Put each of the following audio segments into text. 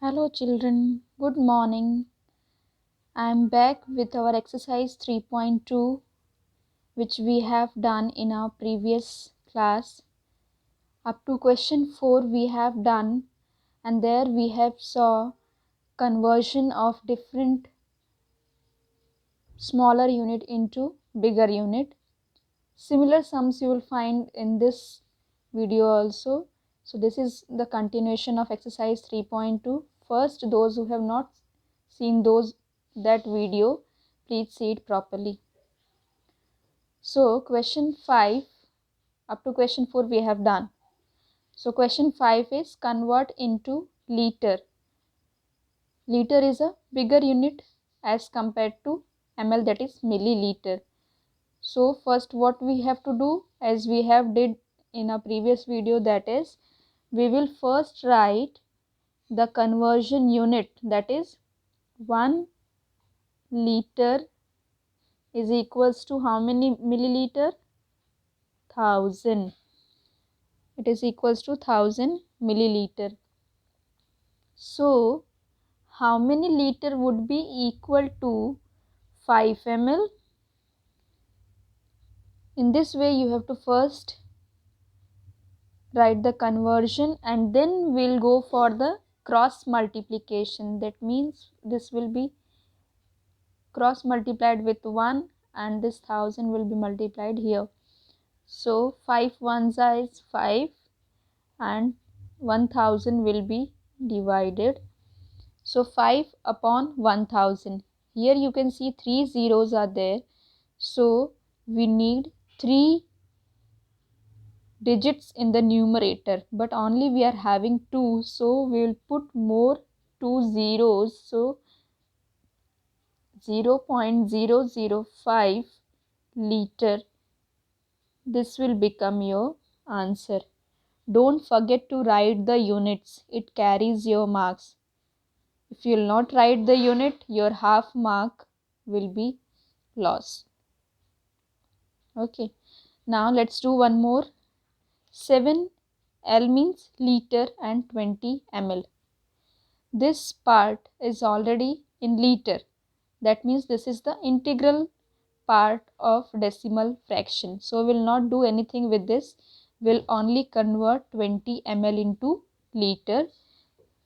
Hello children, good morning. I am back with our exercise 3.2 which we have done in our previous class. Up to question 4 we have done, and there we have saw conversion of different smaller unit into bigger unit. Similar sums you will find in this video also. So this is the continuation of exercise 3.2. First, those who have not seen that video, please see it properly. So question 5 up to question 4 we have done. So question 5 is convert into liter. Liter is a bigger unit as compared to ml, that is milliliter. So first what we have to do, as we have did in a previous video, that is we will first write the conversion unit, that is 1 liter is equals to how many milliliter? 1000. It is equals to 1000 milliliter. So how many liter would be equal to 5 ml? In this way you have to first write the conversion and then we'll go for the cross multiplication. That means this will be cross multiplied with 1 and this 1000 will be multiplied here. So 5 ones is 5 and 1000 will be divided. So 5 upon 1000. Here you can see 3 zeros are there. So we need 3 digits in the numerator, but only we are having 2. So we will put more 2 zeros. So 0.005 liter. This will become your answer. Don't forget to write the units. It carries your marks. If you will not write the unit, your half mark will be lost. Okay. Now let's do one more. 7 L means liter and 20 ml. This part is already in liter. That means this is the integral part of decimal fraction. So we will not do anything with this. We'll only convert 20 ml into liter.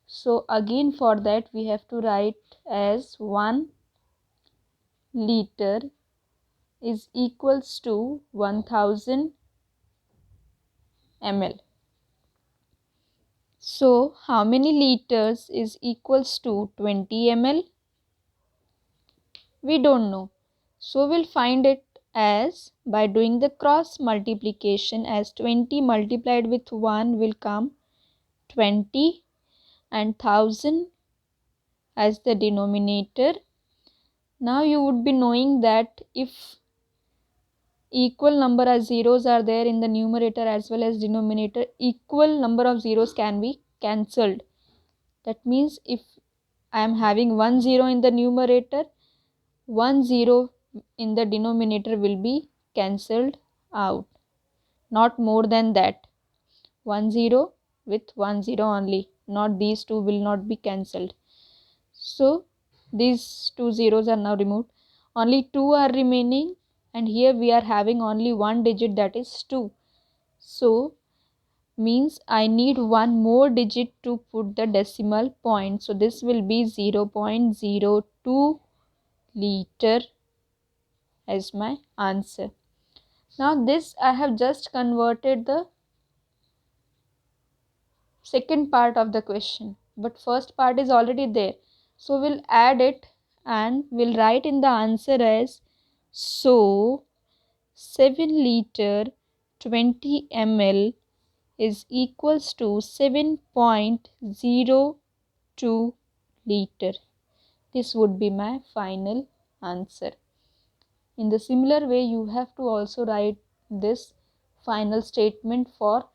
So again for that we have to write as 1 liter is equals to 1000 ml. So how many liters is equals to 20 ml? We don't know. So we'll find it as by doing the cross multiplication, as 20 multiplied with 1 will come 20 and 1000 as the denominator. Now you would be knowing that if equal number of zeros are there in the numerator as well as denominator, equal number of zeros can be cancelled. That means if I am having 1 0 in the numerator, 1 0 in the denominator will be cancelled out. Not more than that. 1 0 with 1 0 only. Not these two will not be cancelled. So these 2 zeros are now removed. Only 2 are remaining, and here we are having only one digit, that is 2. So means I need one more digit to put the decimal point. So this will be 0.02 liter as my answer. Now this I have just converted the second part of the question, but first part is already there. So we'll add it and we'll write in the answer as, so 7 liter 20 ml is equals to 7.02 liter. This would be my final answer. In the similar way, you have to also write this final statement for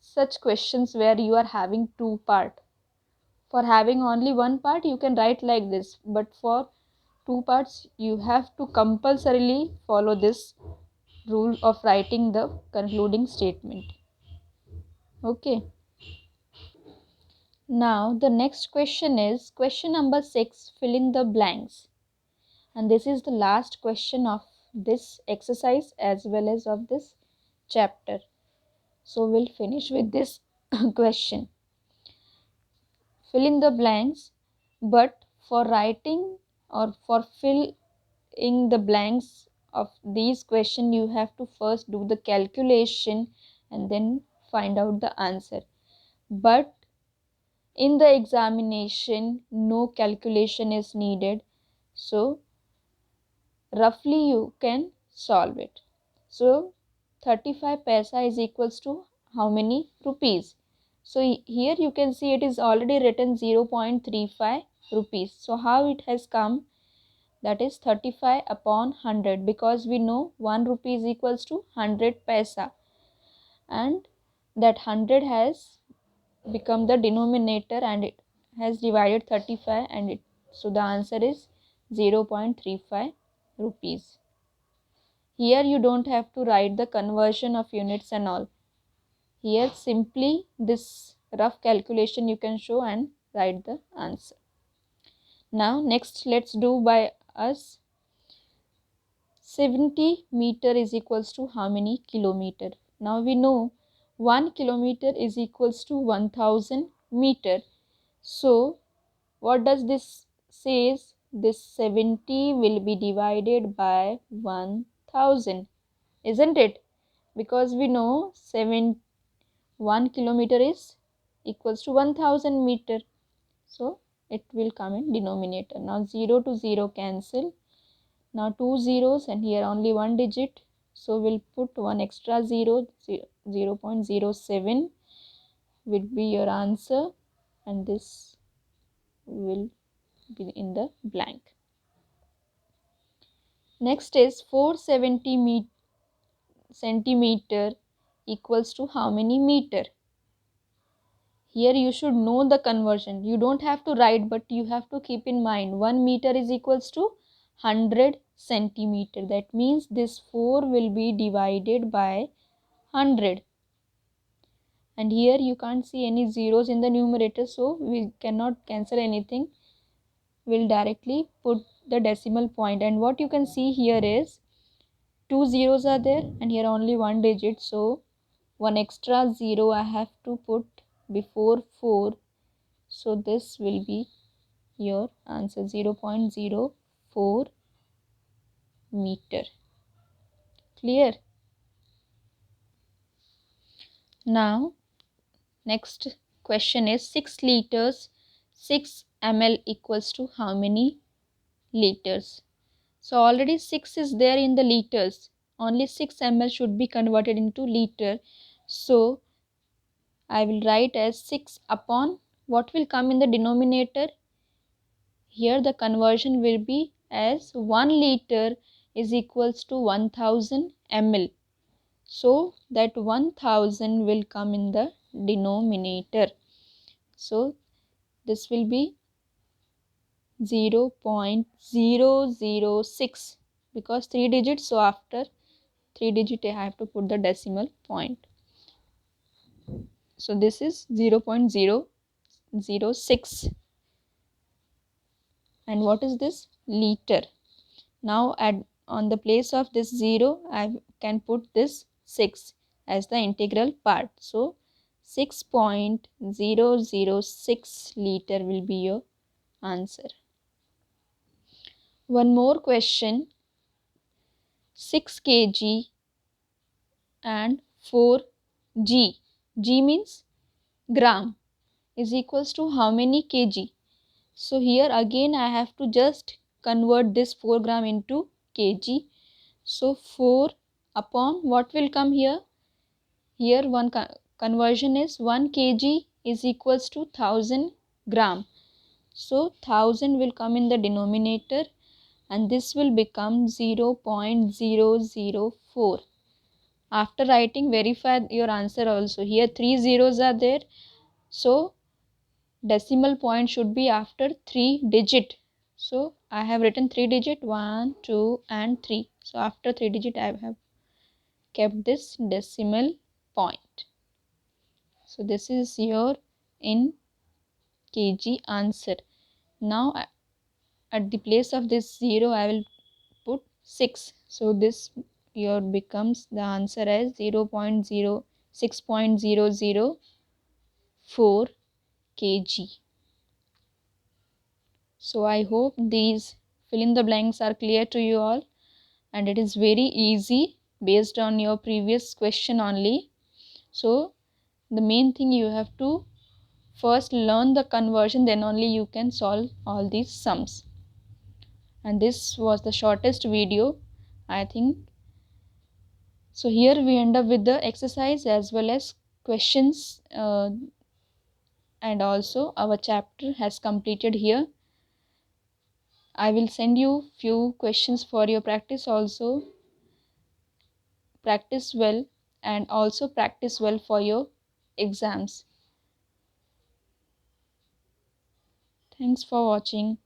such questions where you are having two parts. For having only one part, you can write like this, but for two parts, you have to compulsorily follow this rule of writing the concluding statement. Okay. Now the next question is question number 6, fill in the blanks. And this is the last question of this exercise as well as of this chapter. So we'll finish with this question. Fill in the blanks, but for writing or for filling the blanks of these questions, you have to first do the calculation and then find out the answer. But in the examination, no calculation is needed. So roughly you can solve it. So 35 paisa is equals to how many rupees? So here you can see it is already written 0.35 rupees. So how it has come? That is 35 upon 100, because we know 1 rupee is equals to 100 paisa, and that 100 has become the denominator and it has divided 35, and it, so the answer is 0.35 rupees. Here you don't have to write the conversion of units and all. Here simply this rough calculation you can show and write the answer. Now next let's do by us. 70 meter is equals to how many kilometer? Now we know 1 kilometer is equals to 1000 meter. So what does this says? This 70 will be divided by 1000, isn't it? Because we know 1 kilometer is equals to 1000 meter. So it will come in denominator. Now 0 to 0 cancel. Now 2 zeros and here only one digit. So we'll put one extra 0, 0.07 will be your answer, and this will be in the blank. Next is 470 centimeter equals to how many meter? Here you should know the conversion. You don't have to write, but you have to keep in mind 1 meter is equals to 100 centimeter. That means this 4 will be divided by 100. And here you can't see any zeros in the numerator, so we cannot cancel anything. We'll directly put the decimal point. And what you can see here is 2 zeros are there and here only one digit. So one extra 0 I have to put before 4. So this will be your answer, 0.04 meter. Clear? Now next question is 6 liters 6 ml equals to how many liters? So already 6 is there in the liters. Only 6 ml should be converted into liter. So I will write as 6 upon what will come in the denominator. Here the conversion will be as 1 liter is equals to 1000 ml. So that 1000 will come in the denominator. So this will be 0.006 because 3 digits. So after 3 digit I have to put the decimal point. So this is 0.006. And what is this? Liter. Now on the place of this 0 I can put this 6 as the integral part. So 6.006 liter will be your answer. One more question. 6 kg and 4 g. G means gram is equals to how many kg? So here again I have to just convert this 4 gram into kg. So 4 upon what will come here? Here one conversion is 1 kg is equals to 1000 gram. So 1000 will come in the denominator and this will become 0.004. After writing, verify your answer also. Here 3 zeros are there. So decimal point should be after 3 digit. So I have written 3 digit 1, 2 and 3. So after 3 digit I have kept this decimal point. So this is your in kg answer. Now at the place of this 0 I will put 6. So this here becomes the answer as 0.06.004 kg. So I hope these fill in the blanks are clear to you all, and it is very easy based on your previous question only. So the main thing, you have to first learn the conversion, then only you can solve all these sums. And this was the shortest video, I think. So here we end up with the exercise as well as questions, and also our chapter has completed here. I will send you few questions for your practice also. Practice well, and also practice well for your exams. Thanks for watching.